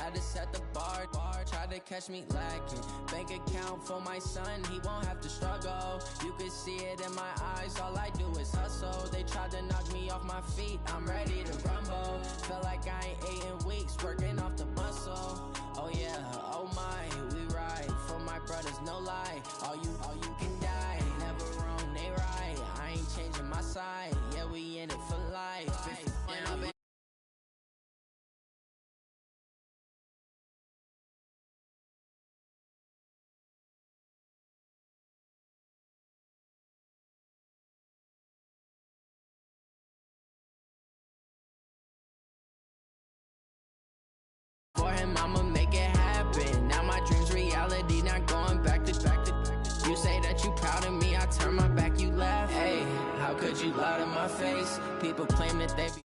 had to set the bar. Try to catch me lacking. Bank account for my son, he won't have to struggle. You can see it in my eyes, all I do is hustle. They tried to knock me off my feet, I'm ready to rumble. Feel like I ain't ate in weeks, working off the muscle. Oh yeah, oh my, we ride for my brothers, no lie. All you can die, never wrong, they right. I ain't changing my side, yeah, we in it for life. For him, I'ma make it happen. Now my dream's reality, not going back to. You say that you proud of me, I turn my back, you laugh. Hey, how could you lie to my face? People claim that they be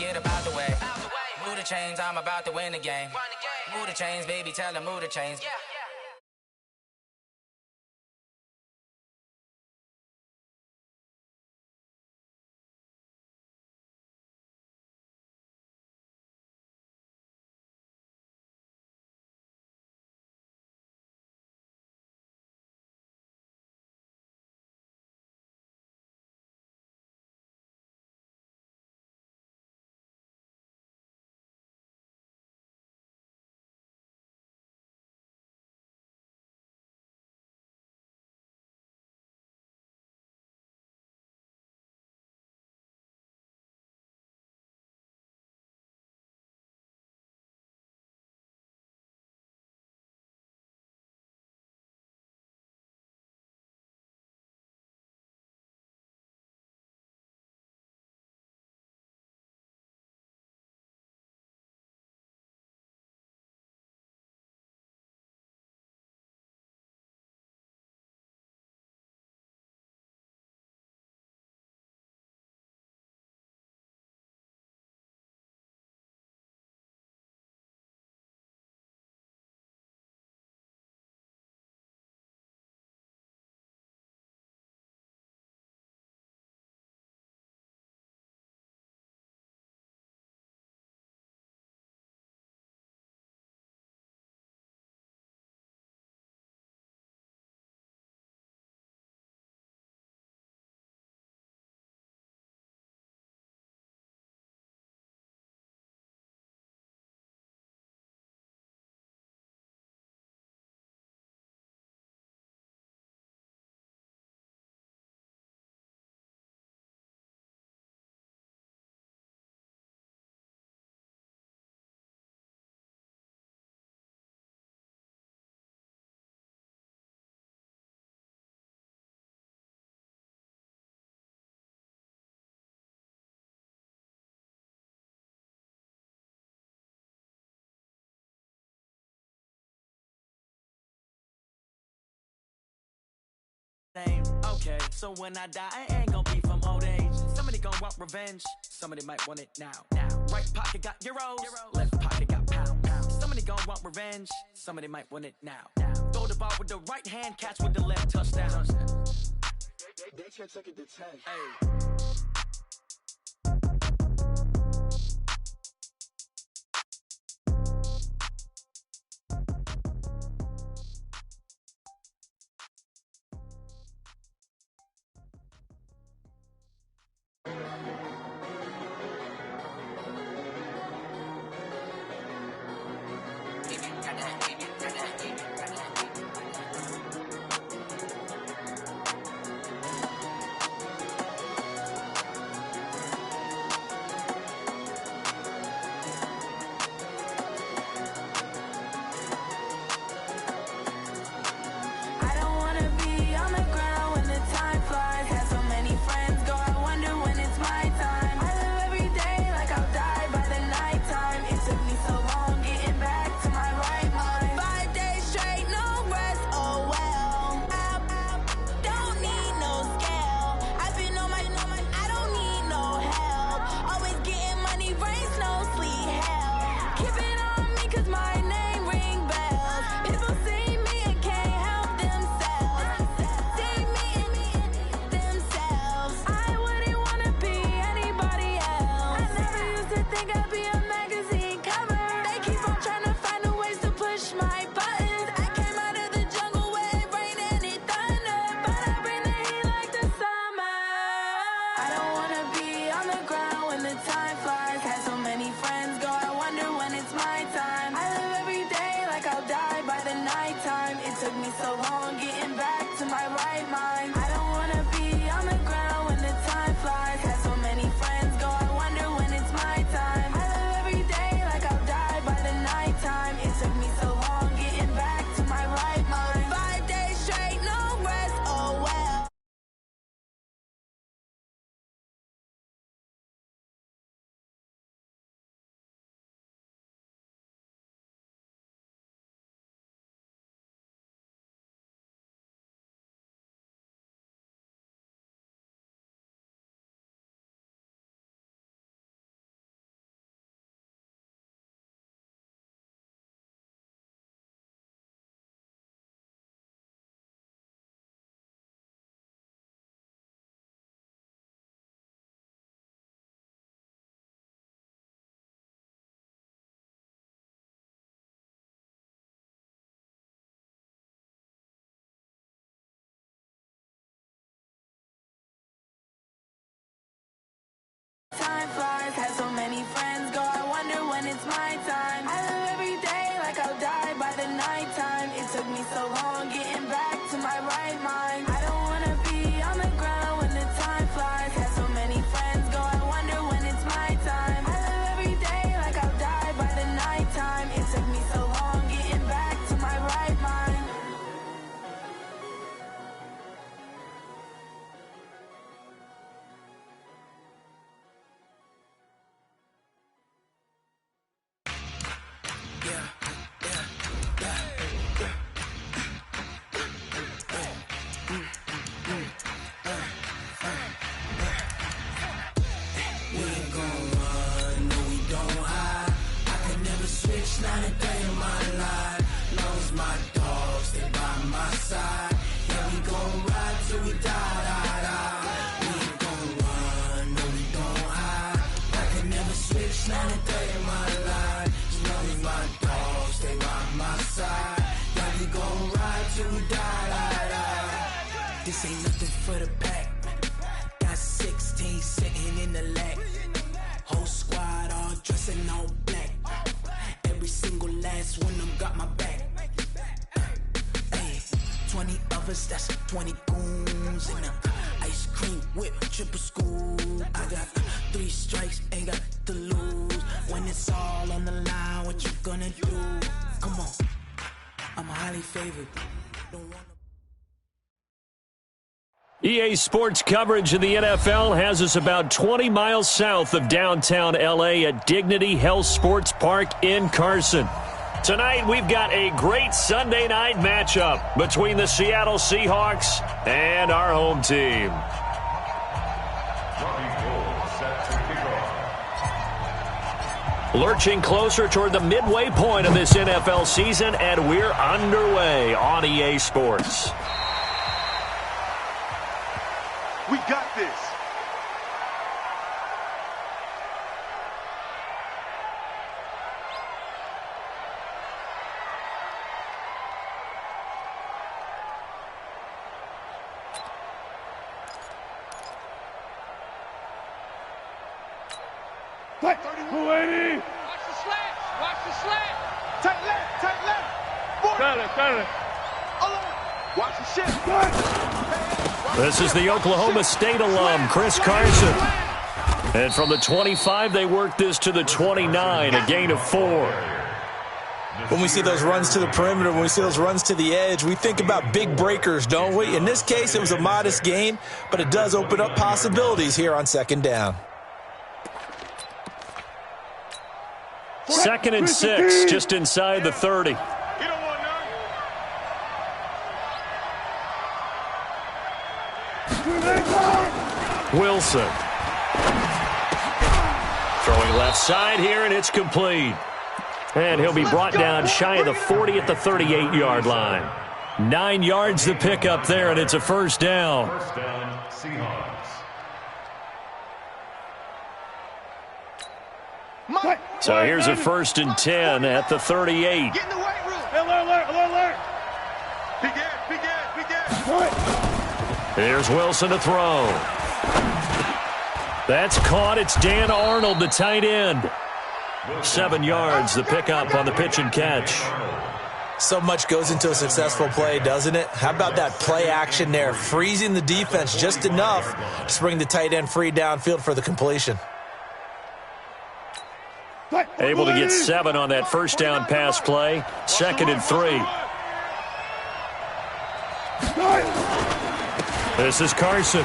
get about the way. Move the chains, I'm about to win the game. Move the chains, baby, tell them move the chains. Okay, so when I die, I ain't gonna be from old age. Somebody gonna want revenge, somebody might want it now. Right pocket got euros, left pocket got pound. Somebody gonna want revenge, somebody might want it now. Throw the ball with the right hand, catch with the left, touchdown. They can't take it to 10. Hey. Time flies, had so many friends go, I wonder when it's my time. I live every day like I'll die by the nighttime. It took me so long getting back to my right mind. I don't wanna be on the ground when the time flies. Had so many friends go, I wonder when it's my time. I live every day like I'll die by the nighttime. It took me so long getting back to my right mind. Not a day in my life, long as my dogs stay by my side. Yeah, we gon' ride till we die, die, die. We ain't gon' run, no, we gon' hide. I can never switch, not a day in my life, as long as my dogs stay by my side. Yeah, we gon' ride till we die, die, die. This ain't nothing for the pack. Got 16 sitting in the lag. Whole squad all dressing all black. Every single last one of them got my back. Hey, 20 of us, that's 20 goons in a ice cream whip, triple scoop. I got 3 strikes, ain't got to lose. When it's all on the line, what you gonna do? Come on, I'm highly favored. Don't wanna... EA Sports coverage of the NFL has us about 20 miles south of downtown L.A. at Dignity Health Sports Park in Carson. Tonight, we've got a great Sunday night matchup between the Seattle Seahawks and our home team. Lurching closer toward the midway point of this NFL season, and we're underway on EA Sports. We got this. Watch the slant. Watch the slant. Tight left. Tight left. Got it. Watch the shit. This is the Oklahoma State alum, Chris Carson. And from the 25, they work this to the 29, a gain of 4. When we see those runs to the perimeter, when we see those runs to the edge, we think about big breakers, don't we? In this case, it was a modest gain, but it does open up possibilities here on second down. 2nd and 6, just inside the 30. Wilson. Throwing left side here, and it's complete. And he'll be brought down shy of the 40 at the 38-yard line. 9 yards to pick up there, and it's a first down. First down, Seahawks. So here's a 1st and 10 at the 38. Get in the weight room. Alert. Begin. Here's Wilson to throw. That's caught. It's Dan Arnold, the tight end. 7 yards, the pickup on the pitch and catch. So much goes into a successful play, doesn't it? How about that play action there, freezing the defense just enough to bring the tight end free downfield for the completion. Able to get 7 on that first down pass play. 2nd and 3. This is Carson.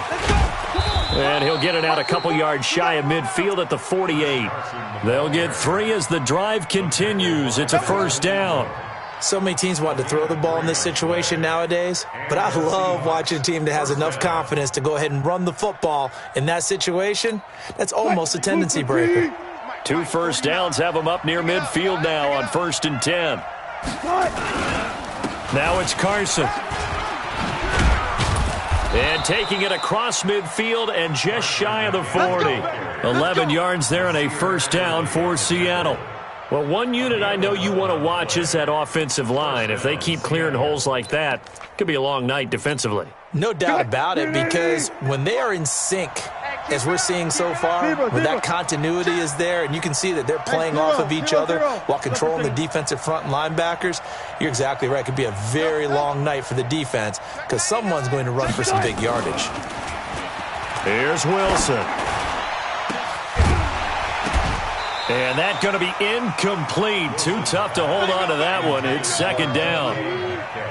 And he'll get it out a couple yards shy of midfield at the 48. They'll get 3 as the drive continues. It's a first down. So many teams want to throw the ball in this situation nowadays, but I love watching a team that has enough confidence to go ahead and run the football in that situation. That's almost a tendency breaker. 2 first downs have them up near midfield now on 1st and 10. Now it's Carson. And taking it across midfield and just shy of the 40. 11 yards there and a first down for Seattle. Well, one unit I know you want to watch is that offensive line. If they keep clearing holes like that, it could be a long night defensively. No doubt about it, because when they are in sync, as we're seeing so far, when that continuity is there and you can see that they're playing off of each other while controlling the defensive front and linebackers, you're exactly right. It could be a very long night for the defense because someone's going to run for some big yardage. Here's Wilson. And that's going to be incomplete. Too tough to hold on to that one. It's 2nd down.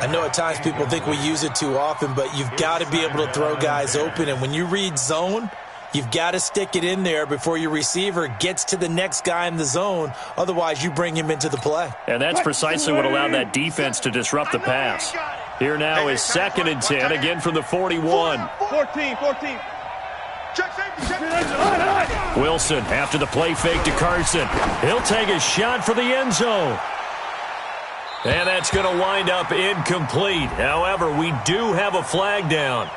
I know at times people think we use it too often, but you've got to be able to throw guys open. And when you read zone, you've got to stick it in there before your receiver gets to the next guy in the zone. Otherwise, you bring him into the play. And that's precisely what allowed that defense to disrupt the pass. Here now is 2nd and 10, again from the 41. 14. Wilson after the play fake to Carson. He'll take a shot for the end zone. And that's going to wind up incomplete. However, we do have a flag down.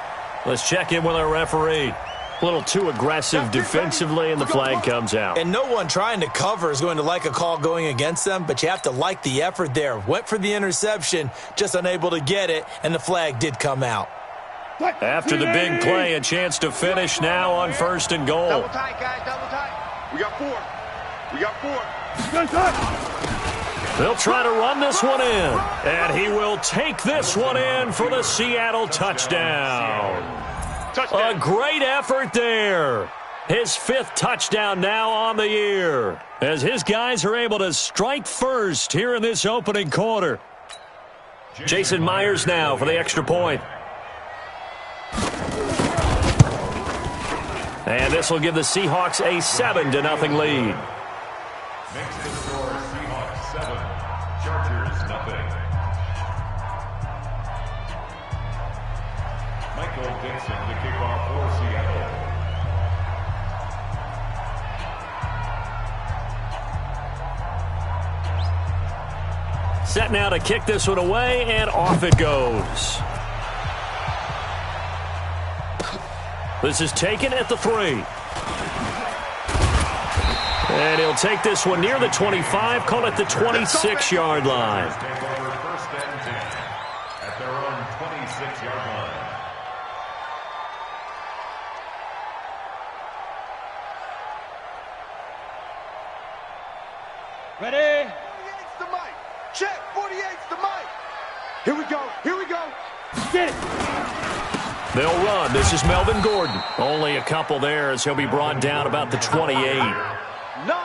Let's check in with our referee. A little too aggressive defensively, and the flag comes out. And no one trying to cover is going to like a call going against them, but you have to like the effort there. Went for the interception, just unable to get it, and the flag did come out. After the big play, a chance to finish now on 1st and goal. Double tight, guys, double tight. We got 4. They'll try to run this one in, and he will take this one in for the Seattle touchdown. A great effort there. His 5th touchdown now on the year, as his guys are able to strike first here in this opening quarter. Jason Myers now for the extra point. And this will give the Seahawks a 7-0 lead. Makes the score Seahawks 7, Chargers, nothing. Michael Dixon to kick off for Seattle. Set now to kick this one away, and off it goes. This is taken at the 3. And he'll take this one near the 25, call it the 26-yard line. Take over first and 10 at their own 26-yard line. Ready? 48's the mic. Check. 48's the mic. Here we go. Here we go. Get it. They'll run. This is Melvin Gordon. Only a couple there as he'll be brought down about the 28.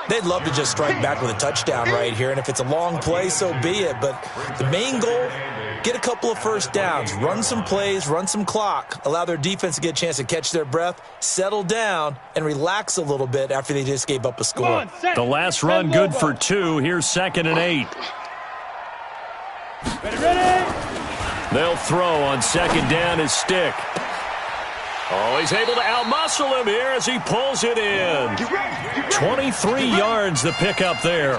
They'd love to just strike back with a touchdown right here, and if it's a long play, so be it. But the main goal, get a couple of first downs, run some plays, run some clock, allow their defense to get a chance to catch their breath, settle down, and relax a little bit after they just gave up a score. The last run good for 2. Here's 2nd and 8. Ready? They'll throw on 2nd down his stick. Oh, he's able to outmuscle him here as he pulls it in. 23 yards the pickup there.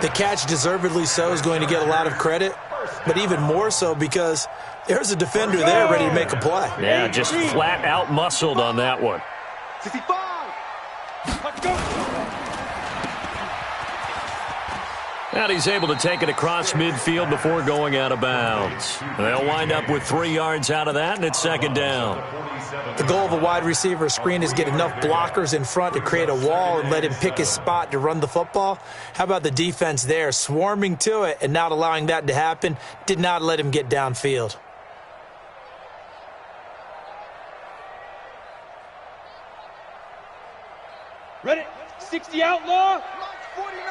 The catch, deservedly so, is going to get a lot of credit, but even more so because there's a defender there ready to make a play. Yeah, just flat out muscled on that one. 65. Let's go. And he's able to take it across midfield before going out of bounds. They'll wind up with 3 yards out of that, and it's 2nd down. The goal of a wide receiver screen is get enough blockers in front to create a wall and let him pick his spot to run the football. How about the defense there, swarming to it and not allowing that to happen? Did not let him get downfield. Ready? 60 outlaw. 49.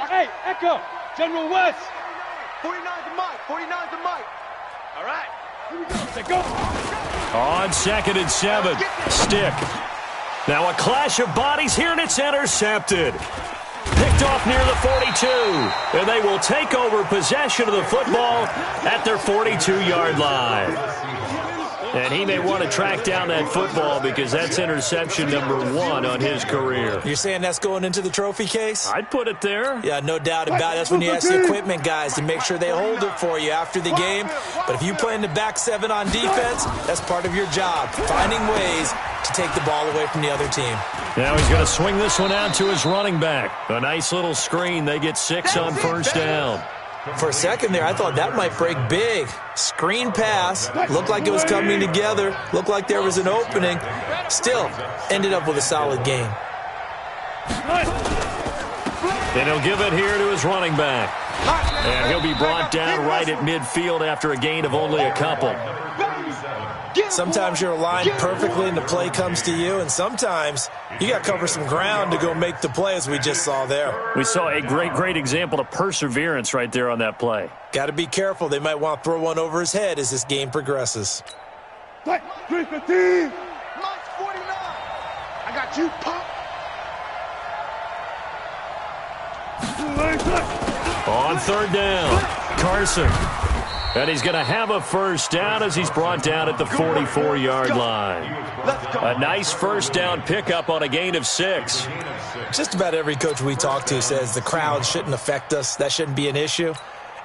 Hey, Echo. General West. 49's the mic. 49's the mic. All right. Here we go. Say go. On 2nd and 7, stick. Now a clash of bodies here, and it's intercepted. Picked off near the 42, and they will take over possession of the football at their 42-yard line. And he may want to track down that football because that's interception number 1 on his career. You're saying that's going into the trophy case? I'd put it there. Yeah, no doubt about it. That's when you ask the equipment guys to make sure they hold it for you after the game. But if you play in the back 7 on defense, that's part of your job, finding ways to take the ball away from the other team. Now he's going to swing this one out to his running back. A nice little screen. They get 6 on first down. For a second there, I thought that might break big. Screen pass. Looked like it was coming together. Looked like there was an opening. Still, ended up with a solid game. And he'll give it here to his running back. And he'll be brought down right at midfield after a gain of only a couple. Sometimes you're aligned perfectly and the play comes to you, and sometimes you got to cover some ground to go make the play, as we just saw there. We saw a great example of perseverance right there on that play. Got to be careful. They might want to throw one over his head as this game progresses. 315. Mike's 49. I got you, pop. On 3rd down, Carson. And he's going to have a first down as he's brought down at the 44-yard line. A nice first down pickup on a gain of 6. Just about every coach we talk to says the crowd shouldn't affect us. That shouldn't be an issue.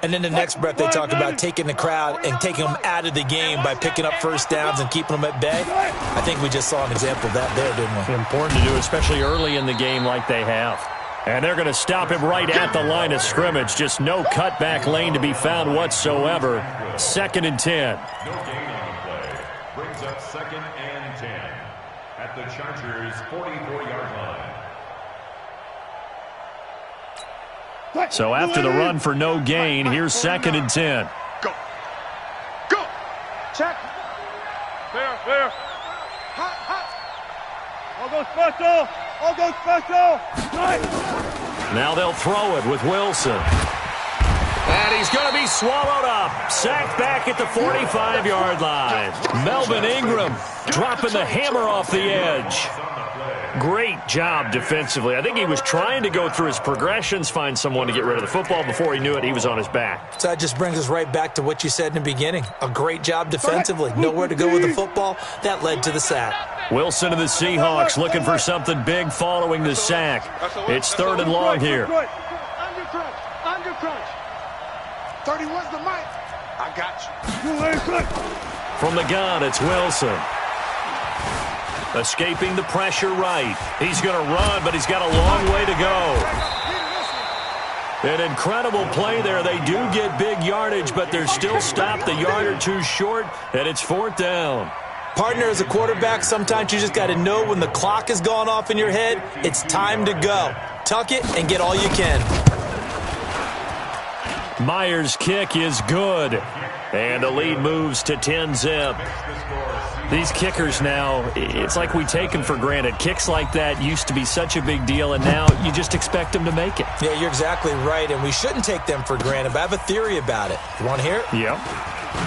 And then the next breath they talk about taking the crowd and taking them out of the game by picking up first downs and keeping them at bay. I think we just saw an example of that there, didn't we? Important to do, especially early in the game like they have. And they're going to stop him right at the line of scrimmage. Just no cutback lane to be found whatsoever. 2nd and 10. No gain on the play. Brings up 2nd and 10 at the Chargers' 44-yard line. So after the run for no gain, here's 2nd and 10. Go. Go. Check. Fair. Hot. I'll go special. Now they'll throw it with Wilson. And he's going to be swallowed up. Sacked back at the 45-yard line. Melvin Ingram dropping the hammer off the edge. Great job defensively. I think he was trying to go through his progressions, find someone to get rid of the football. Before he knew it, he was on his back. So that just brings us right back to what you said in the beginning. A great job defensively. Nowhere to go with the football. That led to the sack. Wilson of the Seahawks looking for something big following the sack. It's 3rd and long here. Under crunch. 31's the mic. I got you. From the gun, it's Wilson. Escaping the pressure right. He's going to run, but he's got a long way to go. An incredible play there. They do get big yardage, but they're still stopped a yard or two short, and it's 4th down. Partner, as a quarterback, sometimes you just got to know when the clock has gone off in your head, it's time to go. Tuck it and get all you can. Myers' kick is good, and the lead moves to 10-zip. These kickers now, it's like we take them for granted. Kicks like that used to be such a big deal, and now you just expect them to make it. Yeah, you're exactly right, and we shouldn't take them for granted, but I have a theory about it. You want to hear it? Yep.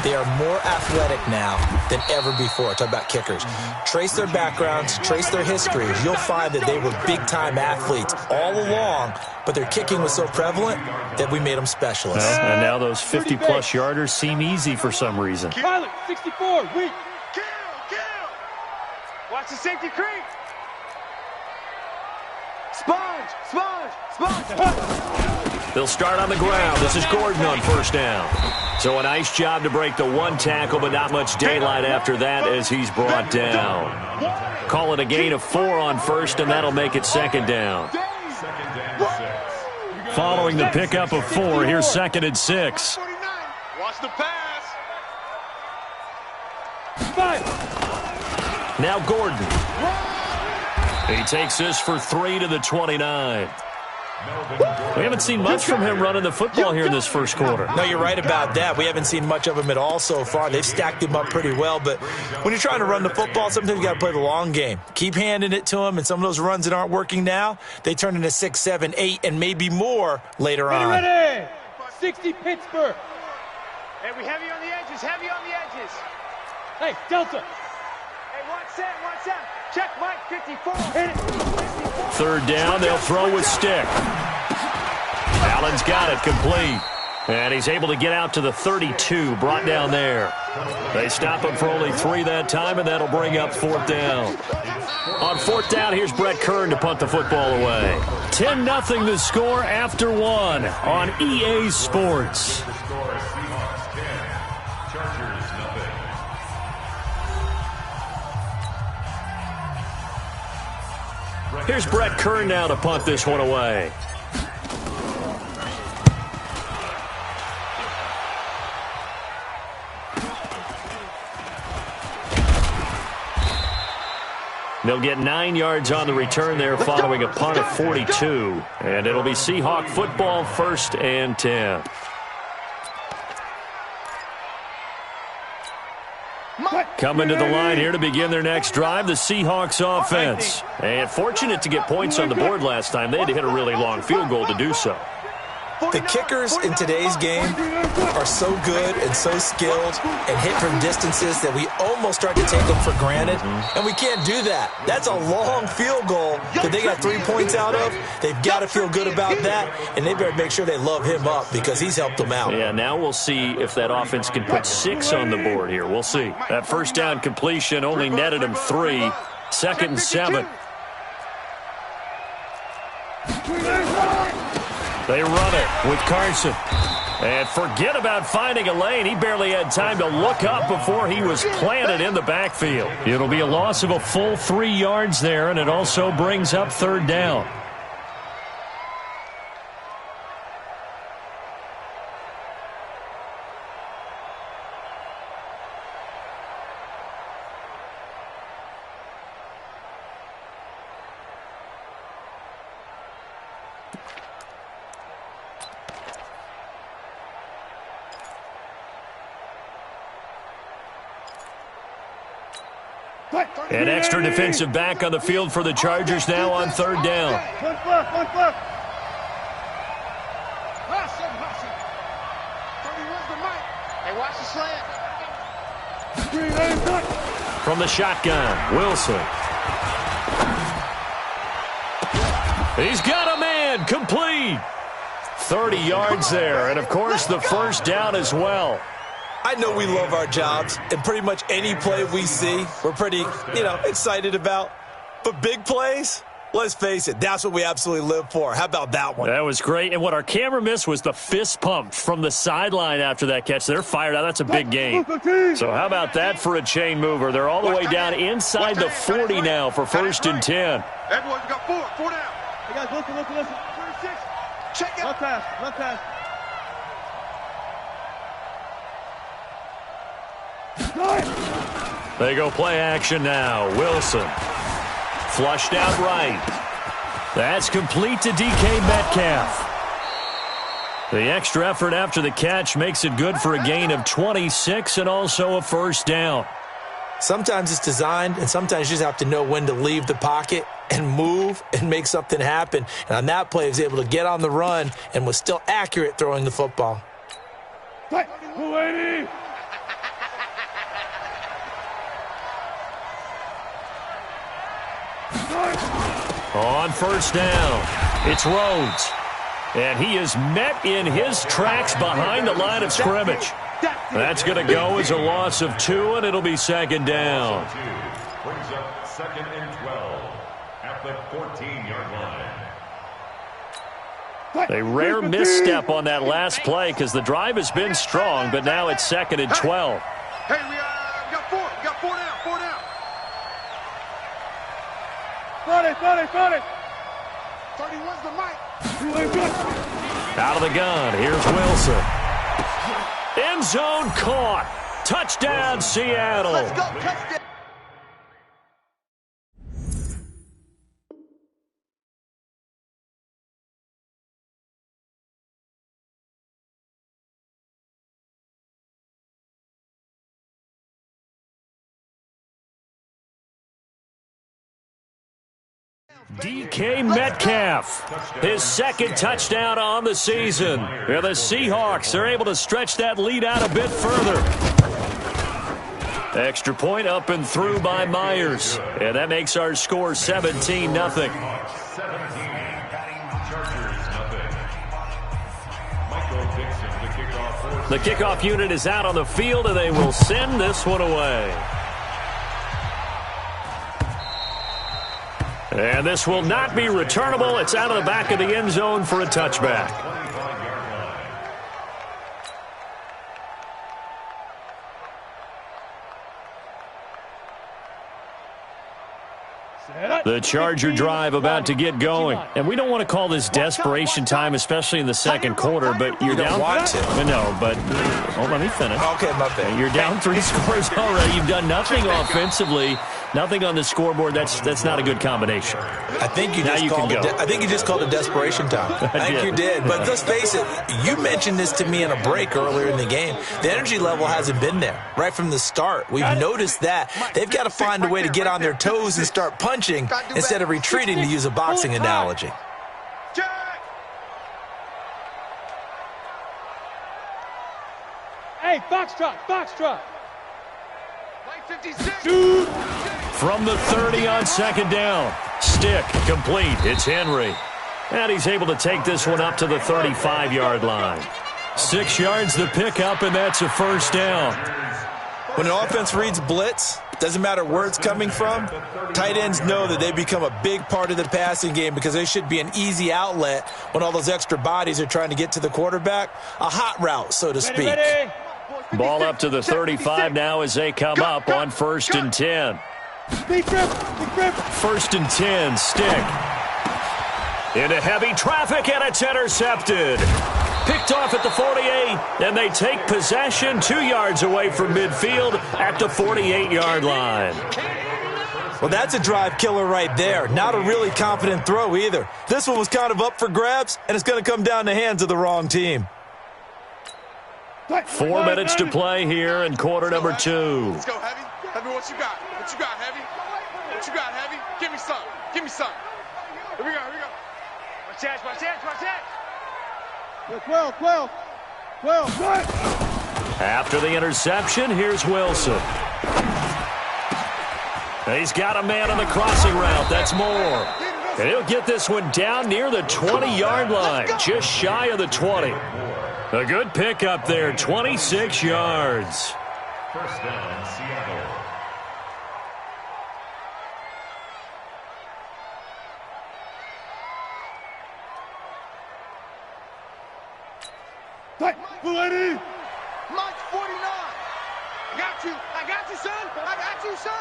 They are more athletic now than ever before. Talk about kickers. Trace their backgrounds, trace their histories. You'll find that they were big-time athletes all along, but their kicking was so prevalent that we made them specialists. Well, and now those 50-plus yarders seem easy for some reason. Pilot, 64, weak. Kill. Watch the safety creep. Sponge. They'll start on the ground. This is Gordon on 1st down. So a nice job to break the one tackle, but not much daylight after that as he's brought down. Call it a gain of 4 on 1st, and that'll make it 2nd down. Following the pickup of 4, here's 2nd and 6. Watch the pass. Now Gordon. He takes this for 3 to the 29. We haven't seen much from him running the football here in this first quarter. No, you're right about that. We haven't seen much of him at all so far. They've stacked him up pretty well, but when you're trying to run the football, sometimes you got to play the long game. Keep handing it to him, and some of those runs that aren't working now, they turn into 6, 7, 8, and maybe more later on. Ready. 60 Pittsburgh. Hey, we heavy on the edges. Hey, Delta. Hey, watch that. Check Mike, 54. Hit it. 3rd down, they'll throw with stick. Allen's got it complete. And he's able to get out to the 32, brought down there. They stop him for only 3 that time, and that'll bring up 4th down. On 4th down, here's Brett Kern to punt the football away. 10-0 the score after 1 on EA Sports. Here's Brett Kern now to punt this one away. They'll get 9 yards on the return there following a punt of 42. And it'll be Seahawk football, 1st and 10. Coming to the line here to begin their next drive, the Seahawks offense. And fortunate to get points on the board last time. They had to hit a really long field goal to do so. The kickers in today's game are so good and so skilled and hit from distances that we almost start to take them for granted, and we can't do that. That's a long field goal that they got 3 points out of. They've got to feel good about that, and they better make sure they love him up because he's helped them out. Yeah, now we'll see if that offense can put 6 on the board here. We'll see. That 1st down completion only netted him 3. 2nd and 7. They run it with Carson. And forget about finding a lane. He barely had time to look up before he was planted in the backfield. It'll be a loss of a full 3 yards there, and it also brings up 3rd down. An extra defensive back on the field for the Chargers now on 3rd down. One fluff. Hey, watch the slant. From the shotgun, Wilson. He's got a man, complete. 30 yards there, and of course the first down as well. I know we love our jobs, and pretty much any play we see, we're pretty, excited about. But big plays, let's face it, that's what we absolutely live for. How about that one? That was great, and what our camera missed was the fist pump from the sideline after that catch. They're fired out. That's a big gain. So how about that for a chain mover? They're all the way down inside the 40 now for 1st and 10. Everyone, you got 4 down. Hey guys, listen. 36. Check it. Left pass. They go play action now. Wilson. Flushed out right. That's complete to DK Metcalf. The extra effort after the catch makes it good for a gain of 26 and also a first down. Sometimes it's designed, and sometimes you just have to know when to leave the pocket and move and make something happen. And on that play, he was able to get on the run and was still accurate throwing the football. On first down, it's Rhodes. And he is met in his tracks behind the line of scrimmage. That's going to go as a loss of 2, and it'll be 2nd down. Brings up 2nd and 12 at the 14-yard line. A rare misstep on that last play because the drive has been strong, but now it's 2nd and 12. Hey, we got 4. We got 4 down. 4 down. 40. 31's the mic. Out of the gun, here's Wilson. End zone caught. Touchdown, Seattle. Let's go, touchdown. DK Metcalf, his 2nd touchdown on the season. And the Seahawks are able to stretch that lead out a bit further. Extra point up and through by Myers. And that makes our score 17-0. The kickoff unit is out on the field, and they will send this one away. And this will not be returnable. It's out of the back of the end zone for a touchback. The Charger drive about to get going. And we don't want to call this desperation time, especially in the second quarter, but you're down. Want to. No, but let me finish. Okay, my bad. You're down 3 scores already. You've done nothing offensively, nothing on the scoreboard. That's not a good combination. I think you just called it desperation time. I think you did. But let's face it, you mentioned this to me in a break earlier in the game. The energy level hasn't been there right from the start. We've noticed that. They've got to find a way to get on their toes and start punching instead of retreating, to use a boxing analogy. Hey, Foxtrot. Shoot. From the 30 on 2nd down. Stick complete. It's Henry. And he's able to take this one up to the 35-yard line. 6 yards the pickup, and that's a first down. When an offense reads blitz, doesn't matter where it's coming from, tight ends know that they become a big part of the passing game because they should be an easy outlet when all those extra bodies are trying to get to the quarterback. A hot route, so to speak. Ball up to the 35 now as they come up on 1st and 10. 1st and 10, Stick. Into heavy traffic, and it's intercepted. Picked off at the 48, and they take possession 2 yards away from midfield at the 48-yard line. Well, that's a drive killer right there. Not a really confident throw either. This one was kind of up for grabs, and it's going to come down the hands of the wrong team. 4 minutes to play here in quarter number 2. Let's go, Heavy. Heavy, what you got? What you got, Heavy? What you got, Heavy? Give me some. Give me some. Here we go. Watch that. 12. After the interception, here's Wilson. He's got a man on the crossing route. That's Moore. And he'll get this one down near the 20-yard line, just shy of the 20. A good pickup there, 26 yards. First down, Seattle. Lady. Mike 49. I got you, son.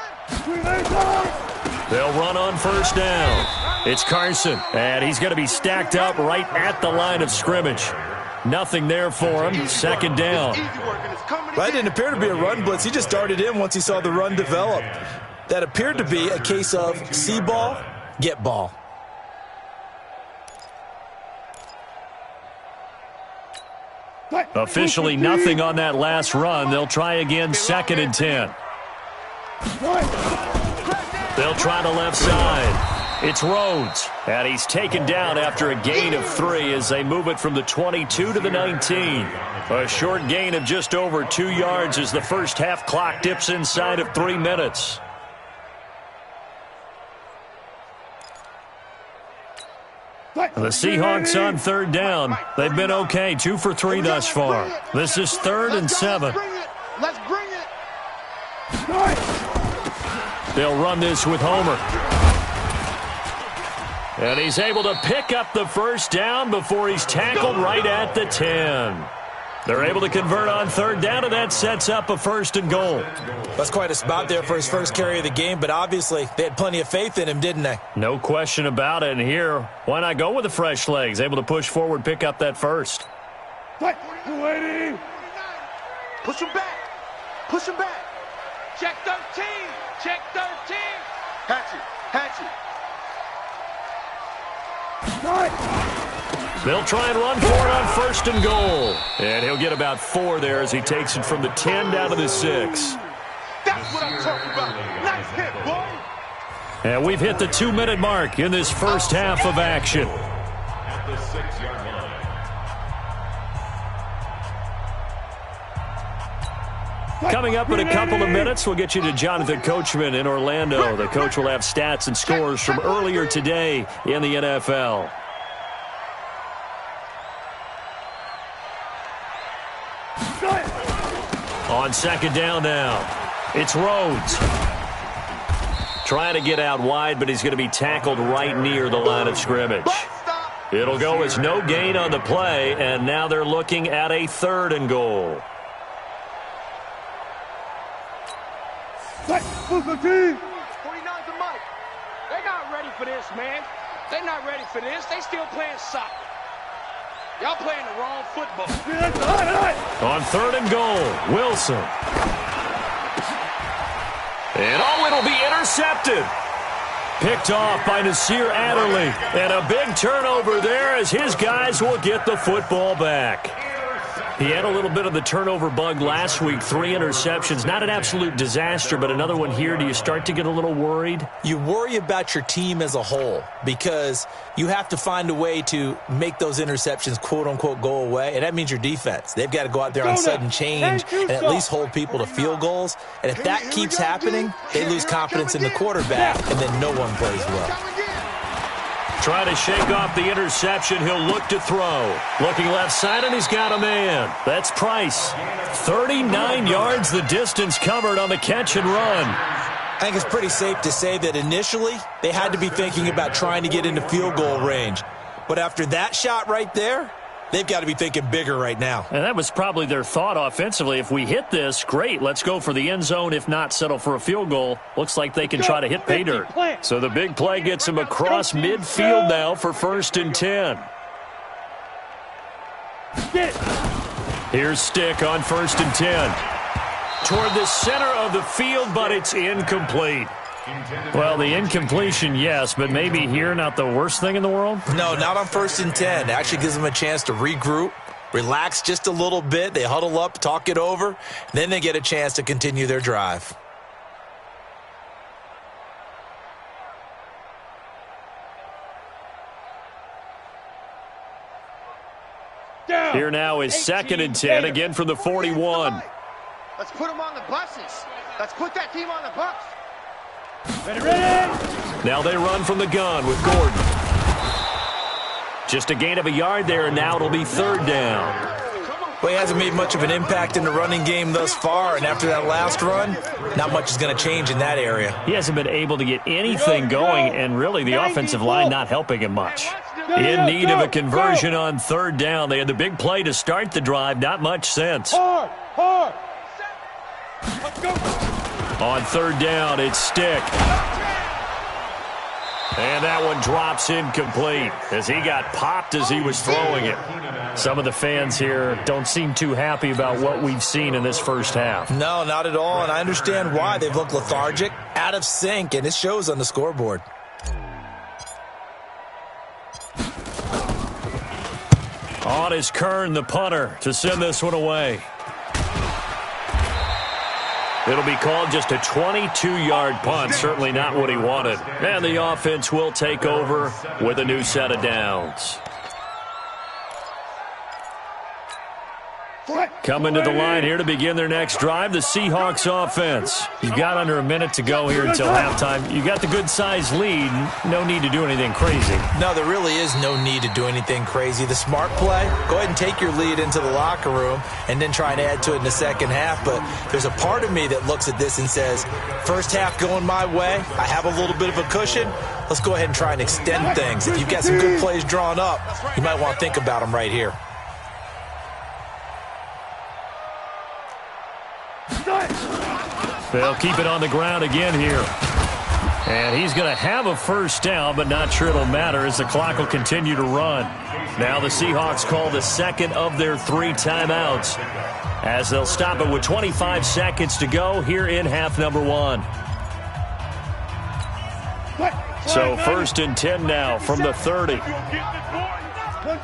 They'll run on first down. It's Carson, and he's going to be stacked up right at the line of scrimmage. Nothing there for him. Second down. That didn't appear to be a run blitz. He just darted in once he saw the run develop. That appeared to be a case of see ball, get ball. Officially nothing on that last run. They'll try again, 2nd and 10. They'll try the left side. It's Rhodes, and he's taken down after a gain of 3 as they move it from the 22 to the 19. A short gain of just over 2 yards as the first half clock dips inside of 3 minutes. The Seahawks on third down. They've been okay, 2 for 3 thus far. This is 3rd and 7. Let's bring it. They'll run this with Homer. And he's able to pick up the first down before he's tackled right at the 10. They're able to convert on third down, and that sets up a 1st and goal. That's quite a spot there for his first carry of the game, but obviously they had plenty of faith in him, didn't they? No question about it. And here, why not go with the fresh legs? Able to push forward, pick up that first. Push him back. Push him back. Check 13. Check 13. Hatchet. They'll try and run for it on 1st and goal. And he'll get about 4 there as he takes it from the 10 down to the 6. That's what I'm talking about. Nice hit, boy. And we've hit the 2-minute mark in this first half of action. At the 6-yard line. Coming up in a couple of minutes, we'll get you to Jonathan Coachman in Orlando. The coach will have stats and scores from earlier today in the NFL. On second down now, it's Rhodes. Trying to get out wide, but he's going to be tackled right near the line of scrimmage. It'll go as no gain on the play, and now they're looking at a 3rd and goal. 49's the mic. They're not ready for this, man. They're not ready for this. They still playing soccer. Y'all playing the wrong football. On 3rd and goal, Wilson. And it'll be intercepted. Picked off by Nasir Adderley. And a big turnover there as his guys will get the football back. He had a little bit of the turnover bug last week, 3 interceptions. Not an absolute disaster, but another one here. Do you start to get a little worried? You worry about your team as a whole because you have to find a way to make those interceptions, quote-unquote, go away, and that means your defense. They've got to go out there on sudden change and at least hold people to field goals. And if that keeps happening, they lose confidence in the quarterback, and then no one plays well. Trying to shake off the interception. He'll look to throw. Looking left side, and he's got a man. That's Price. 39 yards the distance covered on the catch and run. I think it's pretty safe to say that initially they had to be thinking about trying to get into field goal range. But after that shot right there, they've got to be thinking bigger right now. And that was probably their thought offensively. If we hit this, great. Let's go for the end zone. If not, settle for a field goal. Looks like they can try to hit pay dirt. So the big play gets him across midfield now for 1st and 10. Here's Stick on 1st and 10. Toward the center of the field, but it's incomplete. Well, the incompletion, yes, but maybe here not the worst thing in the world? No, not on 1st and 10. It actually gives them a chance to regroup, relax just a little bit. They huddle up, talk it over. Then they get a chance to continue their drive. Here now is 2nd and 10, again from the 41. Let's put them on the buses. Let's put that team on the bus. Now they run from the gun with Gordon. Just a gain of a yard there, and now it'll be 3rd down. Well, he hasn't made much of an impact in the running game thus far, and after that last run, not much is going to change in that area. He hasn't been able to get anything going, and really the offensive line not helping him much. In need of a conversion on 3rd down. They had the big play to start the drive, not much sense. Hard. Let's go. On 3rd down, it's Stick. And that one drops incomplete as he got popped as he was throwing it. Some of the fans here don't seem too happy about what we've seen in this first half. No, not at all, and I understand why. They've looked lethargic, out of sync, and it shows on the scoreboard. On is Kern, the punter, to send this one away. It'll be called just a 22-yard punt. Certainly not what he wanted. And the offense will take over with a new set of downs. Coming to the line here to begin their next drive, the Seahawks offense. You've got under a minute to go here until halftime. You got the good-sized lead. No need to do anything crazy. No, there really is no need to do anything crazy. The smart play, go ahead and take your lead into the locker room and then try and add to it in the second half. But there's a part of me that looks at this and says, first half going my way, I have a little bit of a cushion. Let's go ahead and try and extend things. If you've got some good plays drawn up, you might want to think about them right here. They'll keep it on the ground again here. And he's going to have a first down, but not sure it'll matter as the clock will continue to run. Now the Seahawks call the second of their 3 timeouts as they'll stop it with 25 seconds to go here in half number 1. So 1st and 10 now from the 30. One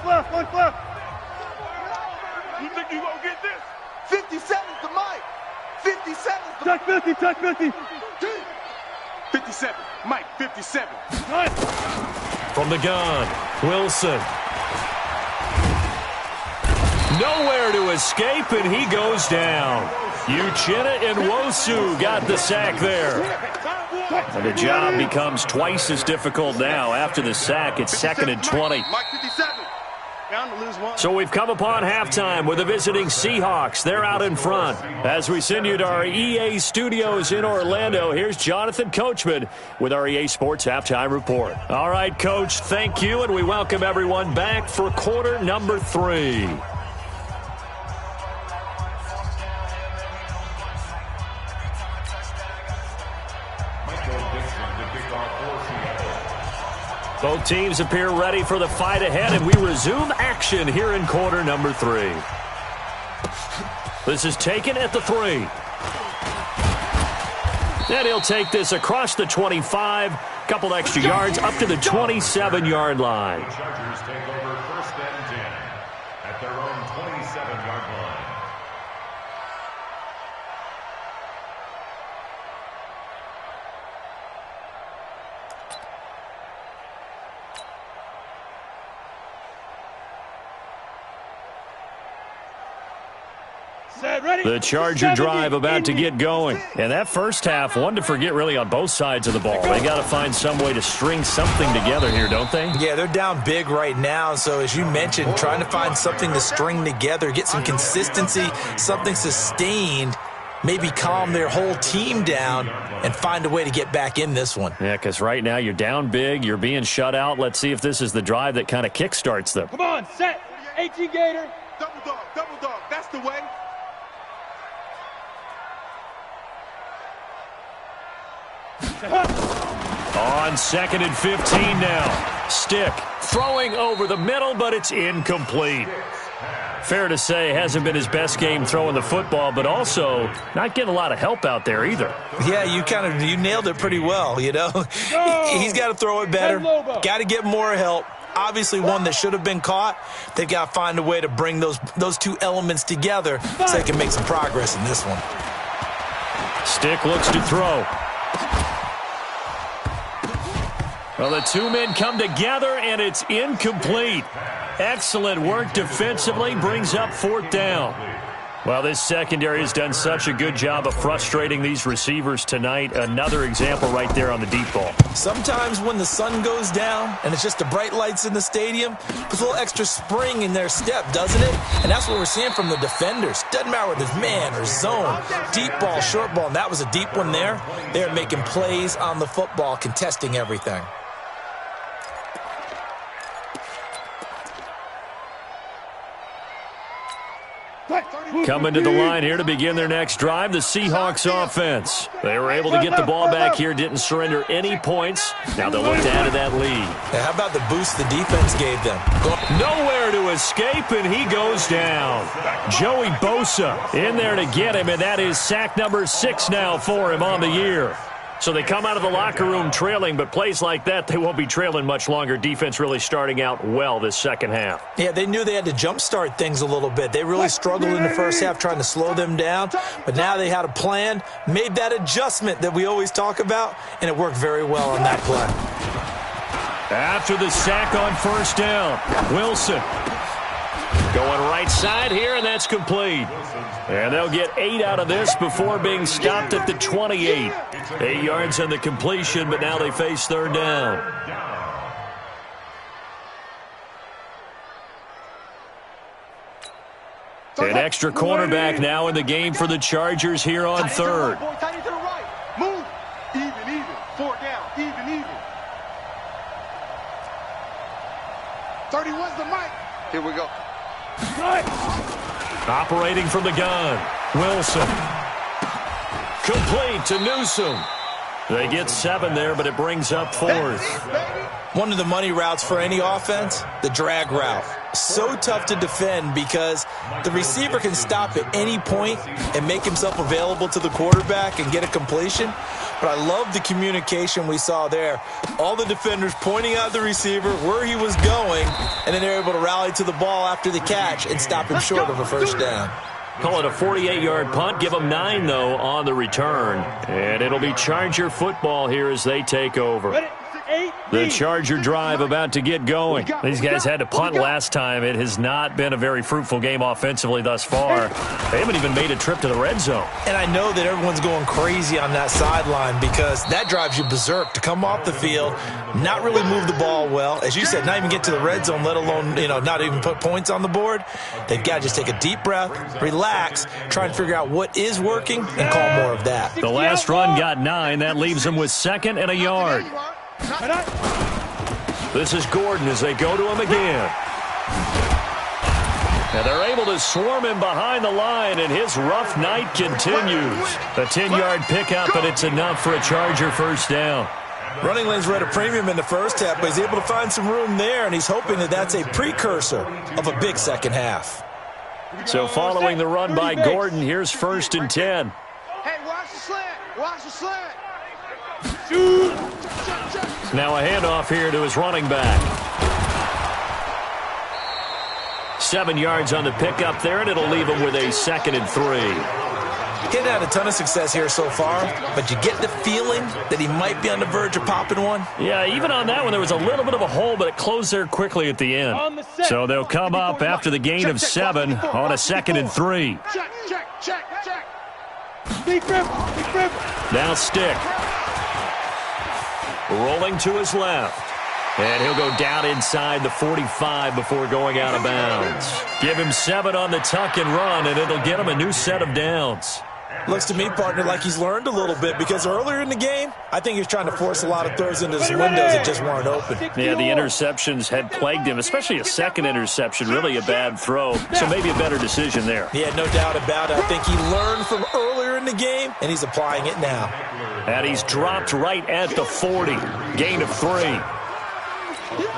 left. You think you gonna get this? 57's the mic. 57's the mic. Touch 50. 57. Mike, 57. From the gun, Wilson. Nowhere to escape, and he goes down. Uchenna and Wosu got the sack there. And the job becomes twice as difficult now. After the sack, it's 2nd and 20. So we've come upon halftime with the visiting Seahawks. They're out in front. As we send you to our EA studios in Orlando, here's Jonathan Coachman with our EA Sports Halftime Report. All right, Coach, thank you, and we welcome everyone back for quarter number 3. Both teams appear ready for the fight ahead, and we resume action here in quarter number 3. This is taken at the 3. And he'll take this across the 25, couple extra yards up to the 27-yard line. The Chargers take over 1st and 10 at their own 27-yard line. The Charger drive about to get going. And that first half, one to forget really on both sides of the ball. They got to find some way to string something together here, don't they? Yeah, they're down big right now. So as you mentioned, trying to find something to string together, get some consistency, something sustained, maybe calm their whole team down and find a way to get back in this one. Yeah, because right now you're down big, you're being shut out. Let's see if this is the drive that kind of kickstarts them. Come on, set. 18 Gator. Double dog. That's the way. On 2nd and 15 now. Stick throwing over the middle, but it's incomplete. Fair to say, hasn't been his best game throwing the football, but also not getting a lot of help out there either. Yeah, you nailed it pretty well, you know. He's got to throw it better. Got to get more help. Obviously one that should have been caught. They've got to find a way to bring those two elements together so they can make some progress in this one. Stick looks to throw. Well, the two men come together, and it's incomplete. Excellent work defensively, brings up 4th down. Well, this secondary has done such a good job of frustrating these receivers tonight. Another example right there on the deep ball. Sometimes when the sun goes down and it's just the bright lights in the stadium, there's a little extra spring in their step, doesn't it? And that's what we're seeing from the defenders. Doesn't matter whether it's man or zone, deep ball, short ball, and that was a deep one there. They're making plays on the football, contesting everything. Coming to the line here to begin their next drive, the Seahawks offense. They were able to get the ball back here, didn't surrender any points. Now they'll look to add to that lead. Yeah, how about the boost the defense gave them? Nowhere to escape, and he goes down. Joey Bosa in there to get him, and that is sack number 6 now for him on the year. So they come out of the locker room trailing, but plays like that, they won't be trailing much longer. Defense really starting out well this second half. Yeah, they knew they had to jumpstart things a little bit. They really struggled in the first half trying to slow them down, but now they had a plan, made that adjustment that we always talk about, and it worked very well on that play. After the sack on first down, Wilson going right side here, and that's complete. And they'll get 8 out of this before being stopped at the 28. 8 yards on the completion, but now they face third down. An extra cornerback now in the game for the Chargers here on third. Move. Even. 4 down. Even. 31's the mic. Here we go. Operating from the gun, Wilson. Complete to Newsom. They get 7 there, but it brings up 4th. One of the money routes for any offense, the drag route. So tough to defend because the receiver can stop at any point and make himself available to the quarterback and get a completion. But I love the communication we saw there. All the defenders pointing out the receiver where he was going, and then they're able to rally to the ball after the catch and stop him short of a first down. Call it a 48-yard punt. Give them 9, though, on the return. And it'll be Charger football here as they take over. The Charger drive about to get going. These guys had to punt last time. It has not been a very fruitful game offensively thus far. They haven't even made a trip to the red zone. And I know that everyone's going crazy on that sideline because that drives you berserk to come off the field, not really move the ball well. As you said, not even get to the red zone, let alone, not even put points on the board. They've got to just take a deep breath, relax, try and figure out what is working, and call more of that. The last run got 9. That leaves them with 2nd and a yard. This is Gordon as they go to him again. And they're able to swarm him behind the line, and his rough night continues. A 10-yard pickup, and it's enough for a Charger first down. Running lanes were at a premium in the first half, but he's able to find some room there, and he's hoping that that's a precursor of a big second half. So following the run by Gordon, here's 1st and 10. Hey, watch the slant. Watch the slant. Now a handoff here to his running back. 7 yards on the pickup there, and it'll leave him with a 2nd and 3. He hadn't had a ton of success here so far, but you get the feeling that he might be on the verge of popping one. Yeah, even on that one, there was a little bit of a hole, but it closed there quickly at the end. So they'll come up after the gain of 7 on a 2nd and 3. Check. Big grip. Now Stick. Rolling to his left. And he'll go down inside the 45 before going out of bounds. Give him 7 on the tuck and run, and it'll get him a new set of downs. Looks to me, partner, like he's learned a little bit because earlier in the game, I think he was trying to force a lot of throws into his windows that just weren't open. Yeah, the interceptions had plagued him, especially a second interception, really a bad throw. So maybe a better decision there. Yeah, no doubt about it. I think he learned from earlier in the game, and he's applying it now. And he's dropped right at the 40. Gain of 3.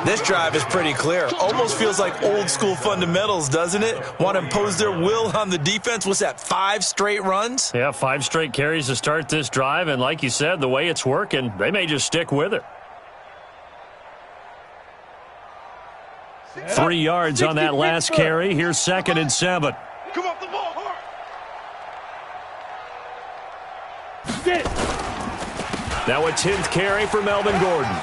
This drive is pretty clear. Almost feels like old school fundamentals, doesn't it? Want to impose their will on the defense. What's that, 5 straight runs? Yeah, 5 straight carries to start this drive. And like you said, the way it's working, they may just stick with it. 3 yards on that last carry. Here's 2nd and 7. Come up the ball hard. Get it. Now a 10th carry for Melvin Gordon.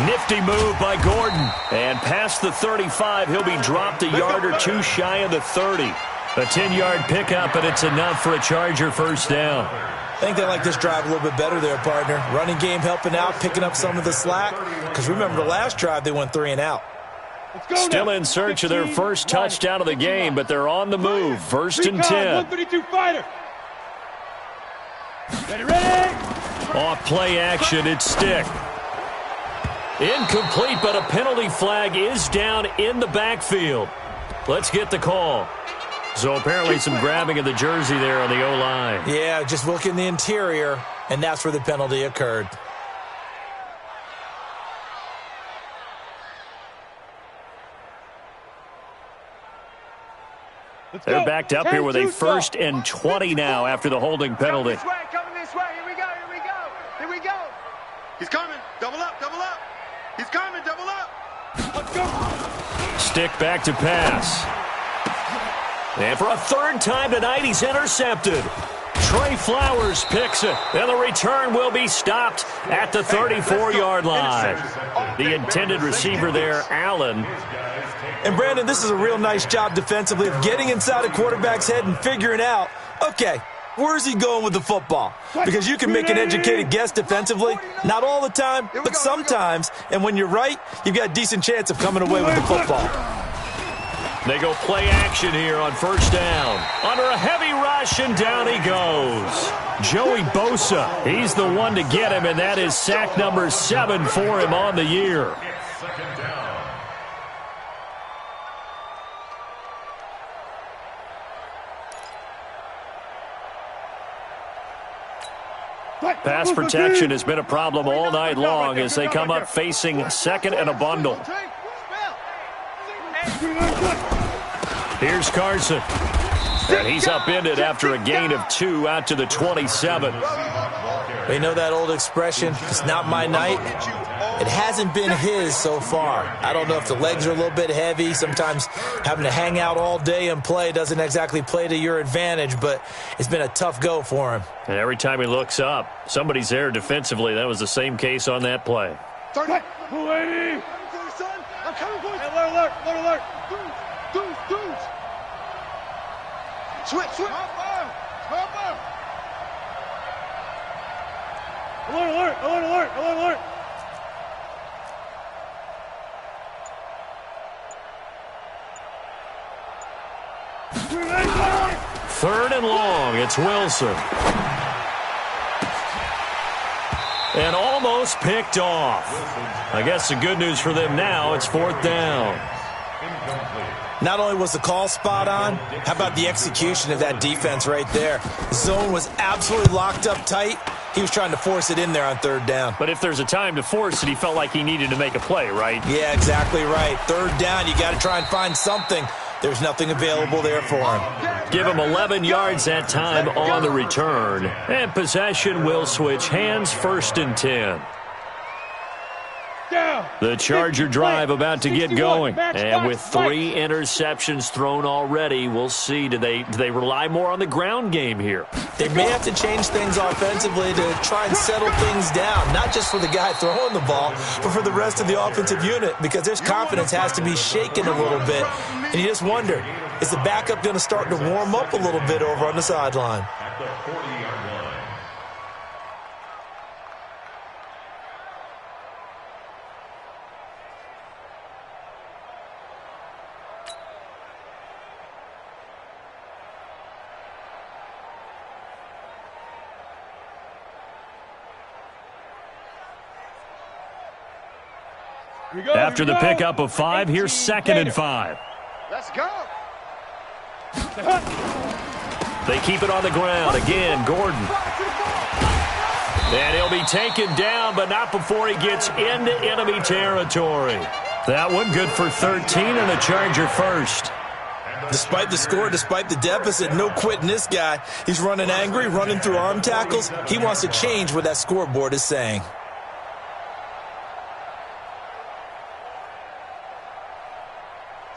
Nifty move by Gordon. And past the 35, he'll be dropped a yard or 2 shy of the 30. A 10-yard pickup, and it's enough for a Charger first down. I think they like this drive a little bit better there, partner. Running game helping out, picking up some of the slack. Because remember, the last drive they went 3 and out. Still in search of their first touchdown of the game, but they're on the move. First and 10. 132 fighter. Ready. Off play action, it's Stick. Incomplete, but a penalty flag is down in the backfield. Let's get the call. So apparently some grabbing of the jersey there on the O-line. Yeah, just look in the interior, and that's where the penalty occurred. They're backed up here with a 1st and 20 now after the holding penalty. Coming this way. Here we go. He's coming. Double up. He's coming. Double up. Let's go. Stick back to pass. And for a 3rd time tonight, he's intercepted. Trey Flowers picks it, and the return will be stopped at the 34-yard line. The intended receiver there, Allen. And, Brandon, this is a real nice job defensively of getting inside a quarterback's head and figuring out, okay, where's he going with the football? Because you can make an educated guess defensively, not all the time, but sometimes. And when you're right, you've got a decent chance of coming away with the football. They go play action here on first down. Under a heavy rush, and down he goes. Joey Bosa, he's the one to get him, and that is sack number 7 for him on the year. Pass protection has been a problem all night long as they come up facing 2nd and a bundle. Here's Carson. And he's upended after a gain of 2 out to the 27. You know that old expression, it's not my night? It hasn't been his so far. I don't know if the legs are a little bit heavy. Sometimes having to hang out all day and play doesn't exactly play to your advantage, but it's been a tough go for him. And every time he looks up, somebody's there defensively. That was the same case on that play. 280. I'm coming for you. Alert. Dudes. Switch. Alert. 3rd and long. It's Wilson. And almost picked off. I guess the good news for them now, it's 4th down. Not only was the call spot on, how about the execution of that defense right there? The zone was absolutely locked up tight. He was trying to force it in there on 3rd down. But if there's a time to force it, he felt like he needed to make a play, right? Yeah, exactly right. 3rd down, you got to try and find something. There's nothing available there for him. Give him 11 yards that time on the return. And possession will switch hands, 1st and 10. The Charger drive about to get going. And with 3 interceptions thrown already, we'll see. Do they rely more on the ground game here? They may have to change things offensively to try and settle things down, not just for the guy throwing the ball, but for the rest of the offensive unit, because their confidence has to be shaken a little bit. And you just wonder, is the backup going to start to warm up a little bit over on the sideline? At the 40-yard line. After the pickup of 5, here's 2nd and 5. Let's go. They keep it on the ground. Again, Gordon. And he'll be taken down, but not before he gets into enemy territory. That one good for 13 and a Charger first. Despite the score, despite the deficit, no quitting this guy. He's running angry, running through arm tackles. He wants to change what that scoreboard is saying.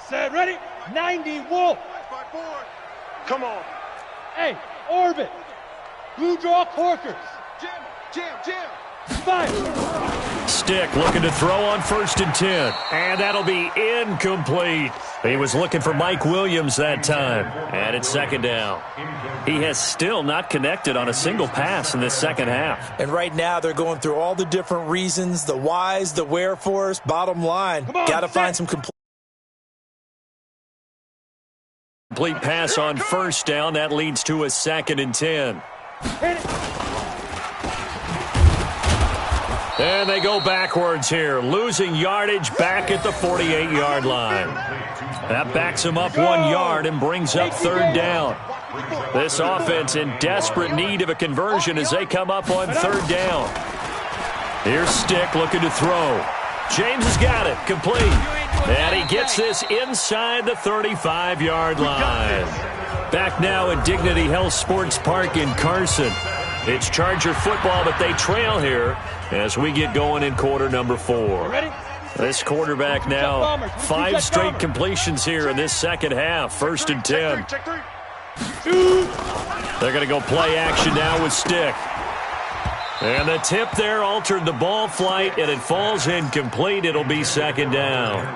Set, ready? 90, Wolf. Come on. Hey, Orbit. Blue draw Corkers. Jam. Fire. Stick looking to throw on 1st and 10. And that'll be incomplete. He was looking for Mike Williams that time. And it's 2nd down. He has still not connected on a single pass in this second half. And right now they're going through all the different reasons, the whys, the wherefores. Bottom line, got to find some complete pass on 1st down. That leads to a 2nd and 10. And they go backwards here, losing yardage back at the 48-yard line. That backs them up 1 yard and brings up 3rd down. This offense in desperate need of a conversion as they come up on 3rd down. Here's Stick looking to throw. James has got it, complete. And he gets this inside the 35-yard line. Back now at Dignity Health Sports Park in Carson. It's Charger football, but they trail here as we get going in quarter number 4. This quarterback now, 5 straight completions here in this second half. 1st and 10. They're going to go play action now with Stick. And the tip there altered the ball flight, and it falls incomplete. It'll be 2nd down.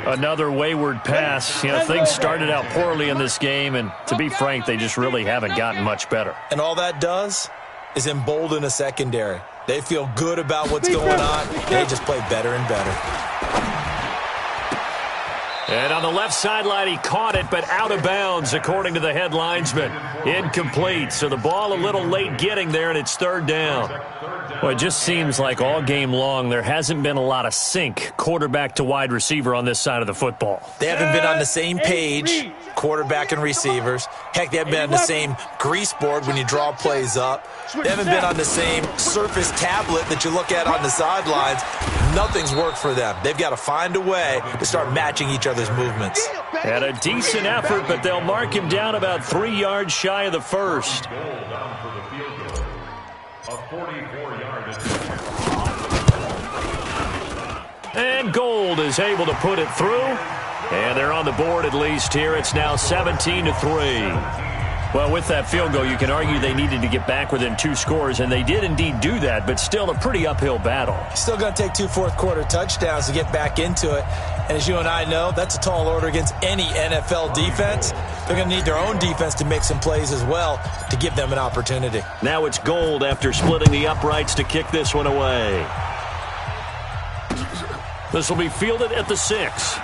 Another wayward pass. You know, things started out poorly in this game, and to be frank, they just really haven't gotten much better. And all that does is embolden a secondary. They feel good about what's going on. They just play better and better. And on the left sideline, he caught it, but out of bounds, according to the head linesman. Incomplete, so the ball a little late getting there, and it's 3rd down. Well, it just seems like all game long there hasn't been a lot of sync, quarterback to wide receiver on this side of the football. They haven't been on the same page, quarterback and receivers. Heck, they haven't been on the same grease board when you draw plays up. They haven't been on the same Surface tablet that you look at on the sidelines. Nothing's worked for them. They've got to find a way to start matching each other's movements. And a decent effort, but they'll mark him down about 3 yards shy of the first. And Gold is able to put it through. And they're on the board at least here. It's now 17-3. Well, with that field goal, you can argue they needed to get back within 2 scores, and they did indeed do that, but still a pretty uphill battle. Still going to take 2 fourth-quarter touchdowns to get back into it. And as you and I know, that's a tall order against any NFL defense. They're going to need their own defense to make some plays as well to give them an opportunity. Now it's Gold after splitting the uprights to kick this one away. This will be fielded at the 6.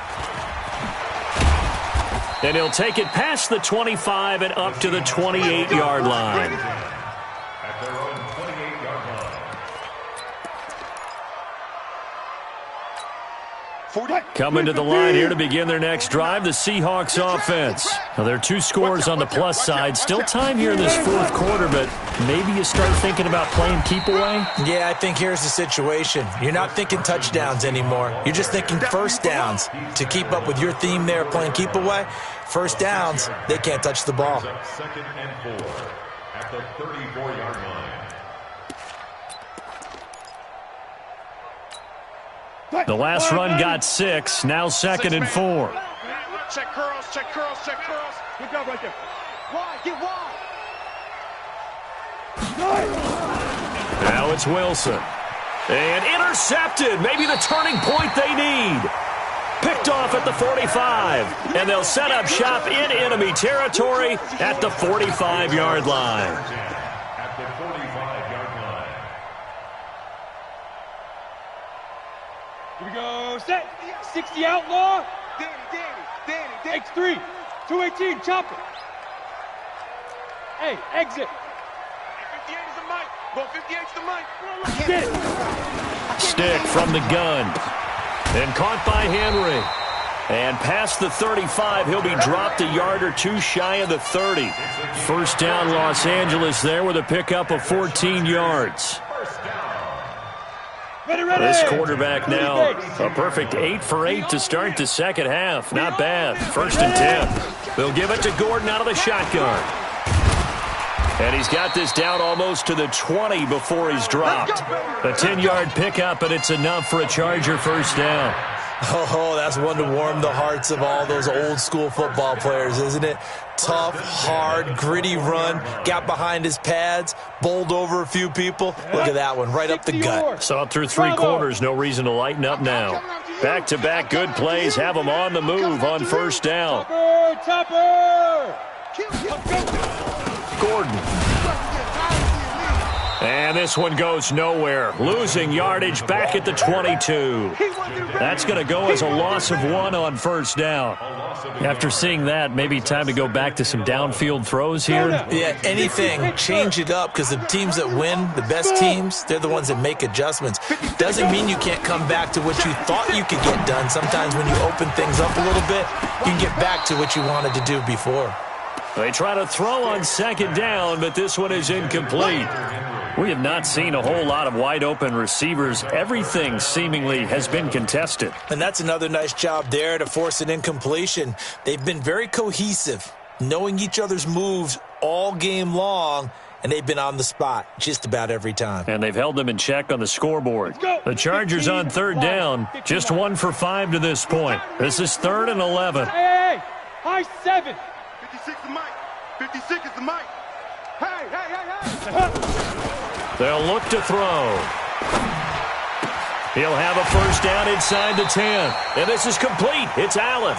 And he'll take it past the 25 and up to the 28-yard line. At their own 28-yard line. Coming to the line here to begin their next drive, the Seahawks offense. Now, there are 2 scores on the plus side. Still time here in this 4th quarter, but maybe you start thinking about playing keep away? Yeah, I think here's the situation. You're not thinking touchdowns anymore. You're just thinking first downs. To keep up with your theme there, playing keep away, first downs, they can't touch the ball. 2nd and 4 at the 34-yard line. The last run got 6, now 2nd and 4. Check curls, check curls, check curls. Good job right there. Wide, get wide. Now it's Wilson. And intercepted. Maybe the turning point they need. Picked off at the 45. And they'll set up shop in enemy territory at the 45-yard line. At the 45-yard line. Here we go. Set. 60 outlaw. Danny. X3. 218. Chopper. Hey, exit. 58 is the mic. Go 58 is the mic. Get it. Stick from the gun. And caught by Henry. And past the 35, he'll be dropped a yard or 2 shy of the 30. First down, Los Angeles there with a pickup of 14 yards. This quarterback now, a perfect 8 for 8 to start the second half. Not bad. 1st and 10. They'll give it to Gordon out of the shotgun. And he's got this down almost to the 20 before he's dropped. A 10-yard pickup, and it's enough for a Charger first down. Oh, that's one to warm the hearts of all those old-school football players, isn't it? Tough, hard, gritty run, got behind his pads, bowled over a few people. Look at that one, right up the gut. Saw it through three quarters, no reason to lighten up now. Back-to-back good plays, have them on the move on first down. Gordon. And this one goes nowhere. Losing yardage back at the 22. That's going to go as a loss of 1 on first down. After seeing that, maybe time to go back to some downfield throws here? Yeah, anything. Change it up because the teams that win, the best teams, they're the ones that make adjustments. Doesn't mean you can't come back to what you thought you could get done. Sometimes when you open things up a little bit, you can get back to what you wanted to do before. They try to throw on second down, but this one is incomplete. We have not seen a whole lot of wide-open receivers. Everything seemingly has been contested. And that's another nice job there to force an incompletion. They've been very cohesive, knowing each other's moves all game long, and they've been on the spot just about every time. And they've held them in check on the scoreboard. The Chargers on third down, just 1 for 5 to this point. This is 3rd and 11. Hey, high 7. 56 is Mike. 56 is the Mike. Hey. They'll look to throw. He'll have a first down inside the 10. And this is complete. It's Allen.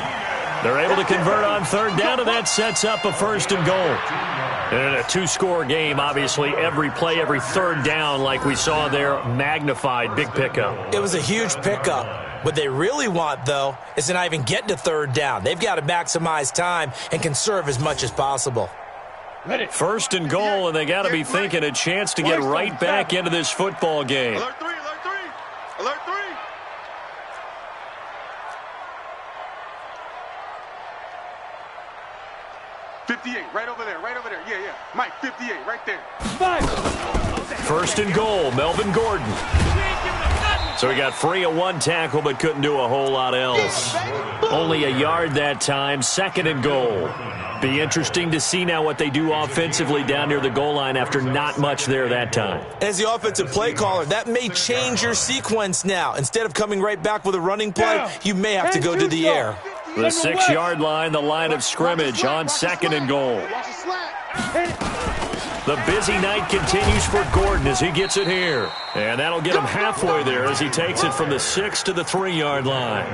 They're able to convert on third down, and that sets up a 1st and goal. And in a 2-score game, obviously, every play, every third down, like we saw there, magnified, big pickup. It was a huge pickup. What they really want, though, is to not even get to third down. They've got to maximize time and conserve as much as possible. 1st and goal, and they got to be thinking a chance to get right back into this football game. Alert 3, alert 3, alert 3. $58, right over there. Yeah. Mike, 58, right there. 1st and goal, Melvin Gordon. So he got free of 1 tackle, but couldn't do a whole lot else. Only a yard that time, 2nd and goal. Be interesting to see now what they do offensively down near the goal line after not much there that time. As the offensive play caller, that may change your sequence now. Instead of coming right back with a running play, you may have to go to the air. The 6-yard line, the line of scrimmage on 2nd and goal. The busy night continues for Gordon as he gets it here. And that'll get him halfway there as he takes it from the 6 to the 3-yard line.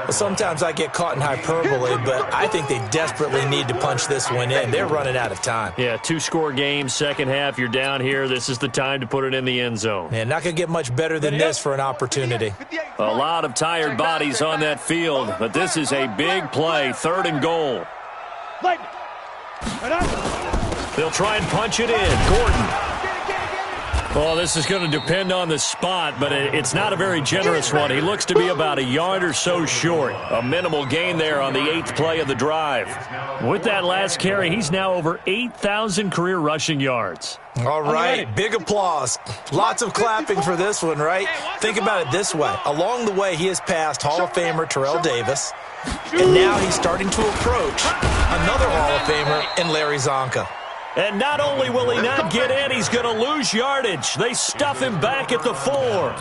Well, sometimes I get caught in hyperbole, but I think they desperately need to punch this one in. They're running out of time. Yeah, 2-score game, second half, you're down here. This is the time to put it in the end zone. Man, not going to get much better than this for an opportunity. A lot of tired bodies on that field, but this is a big play, 3rd and goal. They'll try and punch it in. Gordon. Well, this is going to depend on the spot, but it's not a very generous one. He looks to be about a yard or so short. A minimal gain there on the 8th play of the drive. With that last carry, he's now over 8,000 career rushing yards. All right, big applause. Lots of clapping for this one, right? Think about it this way. Along the way, he has passed Hall of Famer Terrell Davis, and now he's starting to approach another Hall of Famer in Larry Zonka. And not only will he not get in, he's going to lose yardage. They stuff him back at the 4.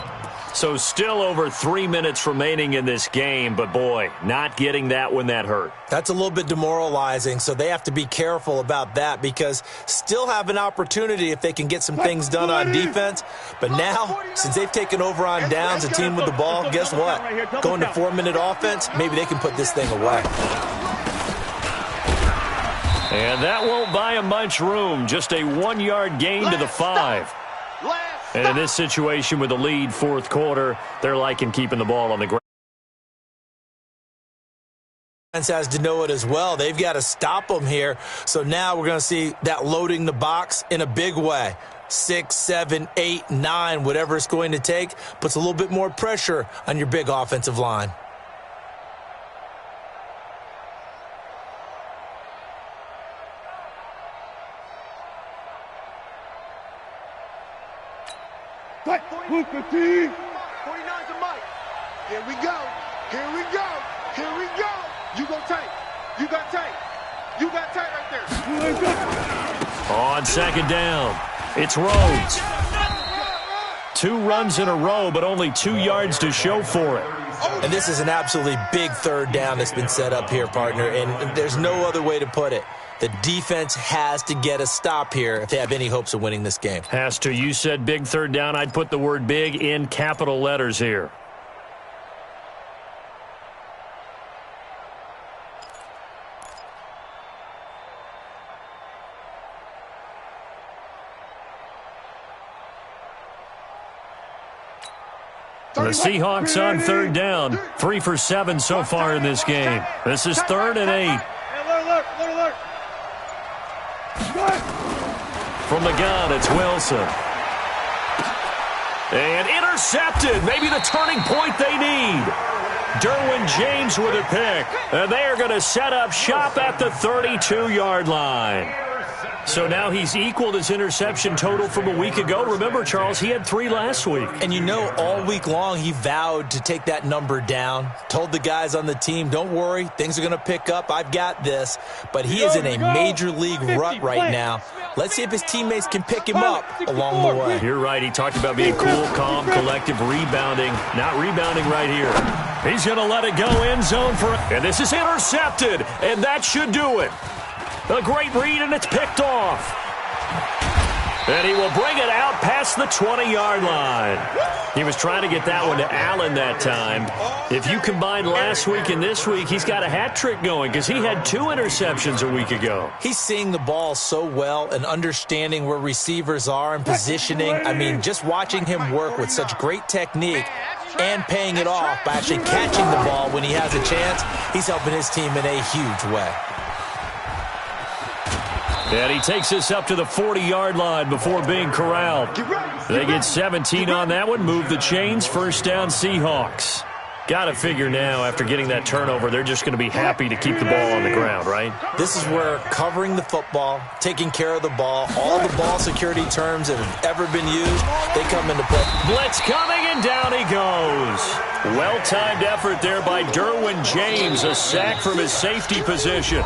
So still over 3 minutes remaining in this game, but boy, not getting that when that hurt. That's a little bit demoralizing, so they have to be careful about that because still have an opportunity if they can get some things done on defense. But now, since they've taken over on downs, a team with the ball, guess what? Going to 4-minute offense, maybe they can put this thing away. And that won't buy him much room. Just a 1-yard gain to the 5. And in this situation with the lead, 4th quarter, they're liking keeping the ball on the ground. Has to know it as well. They've got to stop them here. So now we're going to see that loading the box in a big way. 6, 7, 8, 9, whatever it's going to take, puts a little bit more pressure on your big offensive line. Booker T. 49's a Mike. Here we go. Here we go. Here we go. You go tight. You got tight. You got tight right there. On 2nd down, it's Rhodes. 2 runs in a row, but only 2 yards to show for it. And this is an absolutely big third down that's been set up here, partner, and there's no other way to put it. The defense has to get a stop here if they have any hopes of winning this game. Has to. You said big third down. I'd put the word big in capital letters here. The Seahawks on third down. 3 for 7 so far in this game. This is 3rd and 8. Alert. From the gun, it's Wilson. And intercepted. Maybe the turning point they need. Derwin James with a pick. And they are going to set up shop at the 32-yard line. So now he's equaled his interception total from a week ago. Remember, Charles, he had 3 last week. And you know, all week long he vowed to take that number down. Told the guys on the team, don't worry, things are going to pick up. I've got this. But he is in a major league rut right now. Let's see if his teammates can pick him up along the way. You're right. He talked about being cool, calm, collective, rebounding. Not rebounding right here. He's going to let it go end zone for it. And this is intercepted. And that should do it. A great read, and it's picked off. And he will bring it out past the 20-yard line. He was trying to get that one to Allen that time. If you combine last week and this week, he's got a hat trick going because he had 2 interceptions a week ago. He's seeing the ball so well and understanding where receivers are and positioning. I mean, just watching him work with such great technique and paying it off by actually catching the ball when he has a chance, he's helping his team in a huge way. And he takes us up to the 40-yard line before being corralled. They get 17 on that one, move the chains, first down Seahawks. Got to figure now, after getting that turnover, they're just going to be happy to keep the ball on the ground, right? This is where covering the football, taking care of the ball, all the ball security terms that have ever been used, they come into play. Blitz coming, and down he goes. Well-timed effort there by Derwin James, a sack from his safety position.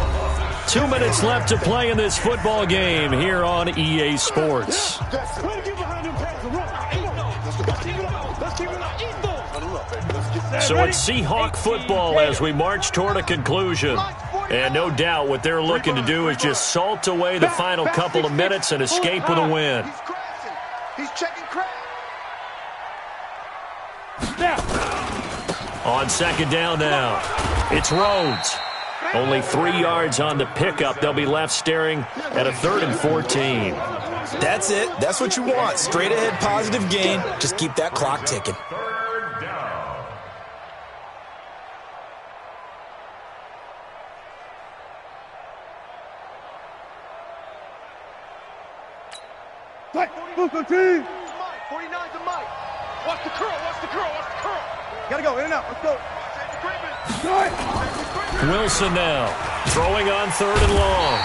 2 minutes left to play in this football game here on EA Sports. So it's Seahawk football as we march toward a conclusion. And no doubt what they're looking to do is just salt away the final couple of minutes and escape with a win. He's checking crap. On second down now, it's Rhodes. Only 3 yards on the pickup. They'll be left staring at a 3rd and 14. That's it. That's what you want. Straight ahead positive gain. Just keep that clock ticking. Third down. Booker team. 49's a Mike. Watch the curl. Gotta go, in and out. Let's go. Wilson now throwing on 3rd and long.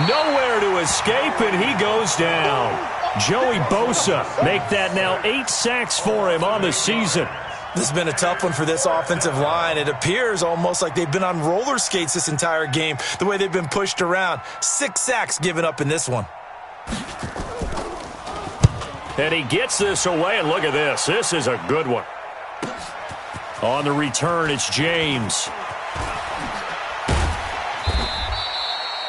Nowhere to escape, and he goes down. Joey Bosa make that now 8 sacks for him on the season. This has been a tough one for this offensive line. It appears almost like they've been on roller skates this entire game, the way they've been pushed around. 6 sacks given up in this one. And he gets this away, and look at this. This is a good one. On the return, it's James.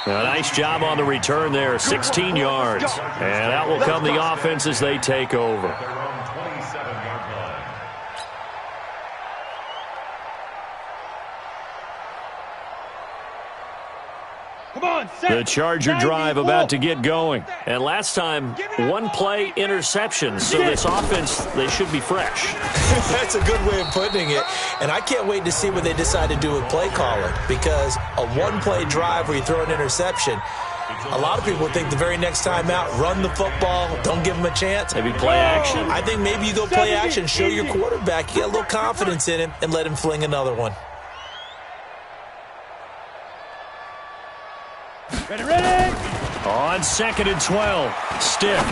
A nice job on the return there, 16 yards. And out will come the offense as they take over. The Charger drive about to get going. And last time, 1 play interception. So this offense, they should be fresh. That's a good way of putting it. And I can't wait to see what they decide to do with play calling. Because a 1-play drive where you throw an interception, a lot of people think the very next time out, run the football, don't give them a chance. Maybe play action. I think maybe you go play action, show your quarterback, you get a little confidence in him, and let him fling another one. Ready? On 2nd and 12, Stick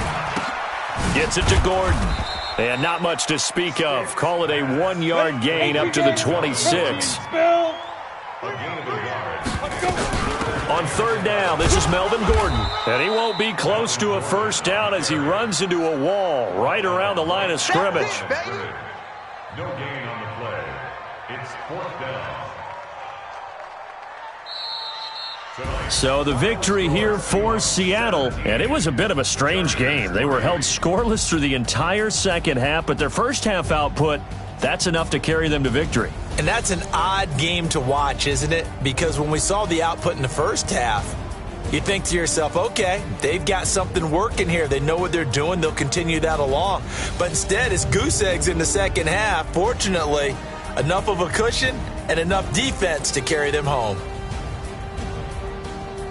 gets it to Gordon. And not much to speak of. Call it a 1-yard gain up to the 26. On 3rd down, this is Melvin Gordon. And he won't be close to a first down as he runs into a wall right around the line of scrimmage. No gain on the play. It's 4th down. So the victory here for Seattle, and it was a bit of a strange game. They were held scoreless through the entire second half, but their first half output, that's enough to carry them to victory. And that's an odd game to watch, isn't it? Because when we saw the output in the first half, you think to yourself, okay, they've got something working here. They know what they're doing. They'll continue that along. But instead, it's goose eggs in the second half. Fortunately, enough of a cushion and enough defense to carry them home.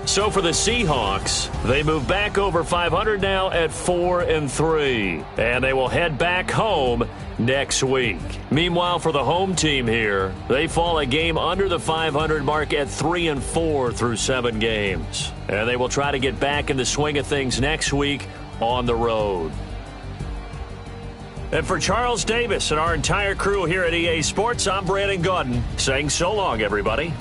So for the Seahawks, they move back over 500 now at 4-3, and they will head back home next week. Meanwhile, for the home team here, they fall a game under the 500 mark at 3-4 through 7 games, and they will try to get back in the swing of things next week on the road. And for Charles Davis and our entire crew here at EA Sports, I'm Brandon Gaudin saying so long, everybody.